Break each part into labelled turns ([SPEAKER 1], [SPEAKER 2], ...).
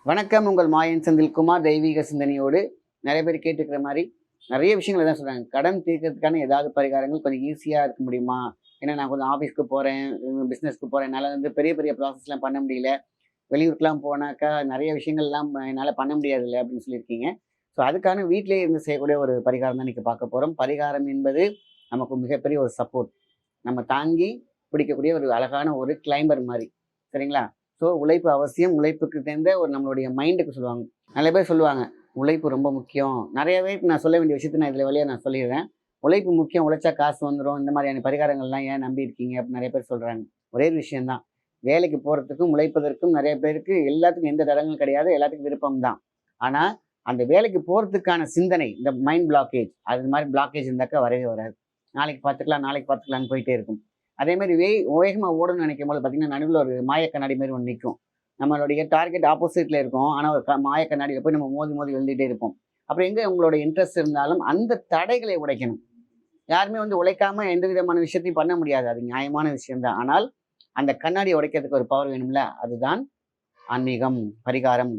[SPEAKER 1] வணக்கம். உங்கள் மாயன் செந்தில்குமார். தெய்வீக சிந்தனையோடு நிறைய பேர் கேட்டுக்கிற மாதிரி நிறைய விஷயங்கள் தான் சொல்கிறாங்க. கடன் தீர்க்கறதுக்கான ஏதாவது பரிகாரங்கள் கொஞ்சம் ஈஸியாக இருக்க முடியுமா? ஏன்னா நான் கொஞ்சம் ஆஃபீஸ்க்கு போகிறேன், பிஸ்னஸ்க்கு போகிறேன், என்னால் வந்து பெரிய பெரிய ப்ராசஸ்லாம் பண்ண முடியல. வெளியூருக்குலாம் போனாக்கா நிறைய விஷயங்கள்லாம் என்னால் பண்ண முடியாதுல்ல அப்படின்னு சொல்லியிருக்கீங்க. ஸோ அதுக்கான வீட்டிலேயே இருந்து செய்யக்கூடிய ஒரு பரிகாரம் தான் இன்றைக்கி பார்க்க போகிறோம். பரிகாரம் என்பது நமக்கு மிகப்பெரிய ஒரு சப்போர்ட். நம்ம தாங்கி பிடிக்கக்கூடிய ஒரு அழகான ஒரு கிளைம்பர் மாதிரி. சரிங்களா? ஸோ உழைப்பு அவசியம். உழைப்புக்கு தேர்ந்த ஒரு நம்மளுடைய மைண்டுக்கு சொல்லுவாங்க. நிறைய பேர் சொல்லுவாங்க, உழைப்பு ரொம்ப முக்கியம். நிறைய பேருக்கு நான் சொல்ல வேண்டிய விஷயத்த நான் இதில் வழியாக நான் சொல்லிடுறேன். உழைப்பு முக்கியம், உழைச்சா காசு வந்துடும், இந்த மாதிரியான பரிகாரங்கள்லாம் ஏன் நம்பி இருக்கீங்க அப்படின்னு நிறைய பேர் சொல்கிறாங்க. ஒரே ஒரு விஷயம்தான், வேலைக்கு போகிறதுக்கும் உழைப்பதற்கும் நிறைய பேருக்கு எல்லாத்துக்கும் எந்த தடங்களும் கிடையாது, எல்லாத்துக்கும் விருப்பம் தான். ஆனால் அந்த வேலைக்கு போகிறதுக்கான சிந்தனை, இந்த மைண்ட் பிளாக்கேஜ், அது மாதிரி பிளாக்கேஜ் இருந்தாக்கா வரவே வராது. நாளைக்கு பார்த்துக்கலாம், நாளைக்கு பார்த்துக்கலான்னு போயிட்டே இருக்கும். அதே மாதிரி வேகமாக ஓடணும்னு நினைக்கும் போது பார்த்தீங்கன்னா, நடுவில் ஒரு மாயக்கண்ணாடி மாதிரி ஒன்று நிற்கும். நம்மளுடைய டார்கெட் ஆப்போசிட்டில் இருக்கும். ஆனால் ஒரு மாயக்கண்ணாடியில் போய் நம்ம மோதி மோதி எழுதிட்டே இருப்போம். அப்புறம் எங்கே உங்களோட இன்ட்ரெஸ்ட் இருந்தாலும் அந்த தடைகளை உடைக்கணும். யாருமே வந்து உழைக்காம எந்த விதமான விஷயத்தையும் பண்ண முடியாது. அது நியாயமான விஷயம்தான். ஆனால் அந்த கண்ணாடியை உடைக்கிறதுக்கு ஒரு பவர் வேணும்ல, அதுதான் ஆன்மீகம், பரிகாரம்.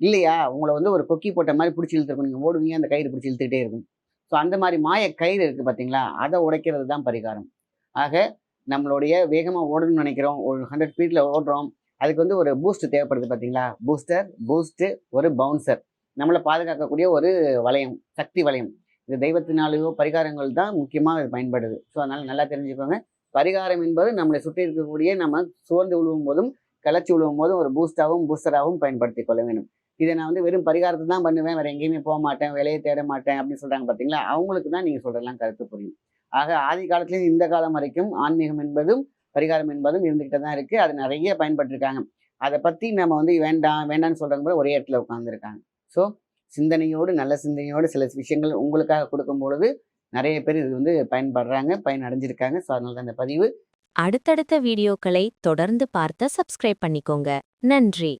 [SPEAKER 1] இல்லையா, உங்களை வந்து ஒரு கொக்கி போட்ட மாதிரி பிடிச்சி இழுத்துருக்கும். நீங்கள் ஓடுவீங்க, அந்த கயிறு பிடிச்சி இழுத்துக்கிட்டே இருக்கும். ஸோ அந்த மாதிரி மாய கயிறு இருக்குது பார்த்தீங்களா, அதை உடைக்கிறது தான் பரிகாரம். ஆக நம்மளுடைய வேகமாக ஓடணும்னு நினைக்கிறோம், ஒரு 100 ஸ்பீடில் ஓடுறோம். அதுக்கு வந்து ஒரு பூஸ்ட் தேவைப்படுது பார்த்தீங்களா, பூஸ்ட்டு, ஒரு பவுன்சர். நம்மளை பாதுகாக்கக்கூடிய ஒரு வளையம், சக்தி வளையம். இது தெய்வத்தினாலேயோ பரிகாரங்கள் தான் முக்கியமாக இது பயன்படுது. ஸோ அதனால் நல்லா தெரிஞ்சுக்கோங்க. பரிகாரம் என்பது நம்மளை சுற்றி இருக்கக்கூடிய நம்ம சோர்ந்து விழுவும் போதும் கிளச்சி விழுவும் போதும் ஒரு பூஸ்டராகவும் பயன்படுத்தி கொள்ள வேண்டும். இதை நான் வந்து வெறும் பரிகாரத்தை தான் பண்ணுவேன், வேறு எங்கேயுமே போக மாட்டேன், வேலையை தேட மாட்டேன் அப்படின்னு சொல்கிறாங்க பார்த்தீங்களா, அவங்களுக்கு தான் நீங்கள் சொல்கிறதெல்லாம் கருத்து புரியும். ஆக ஆதி காலத்துலேயும் இந்த காலம் வரைக்கும் ஆன்மீகம் என்பதும் பரிகாரம் என்பதும் இருந்துகிட்டு தான் இருக்குது. அது நிறைய பயன்பட்டுருக்காங்க. அதை பற்றி நம்ம வந்து வேண்டாம் வேண்டாம்னு சொல்கிறவங்க கூட ஒரே இடத்துல உட்காந்துருக்காங்க. ஸோ சிந்தனையோடு, நல்ல சிந்தனையோடு சில விஷயங்கள் உங்களுக்காக கொடுக்கும் பொழுது நிறைய பேர் இது வந்து பயன்படுறாங்க, பயனடைஞ்சிருக்காங்க. ஸோ அதனால தான் இந்த பதிவு.
[SPEAKER 2] அடுத்தடுத்த வீடியோக்களை தொடர்ந்து பார்த்த சப்ஸ்கிரைப் பண்ணிக்கோங்க. நன்றி.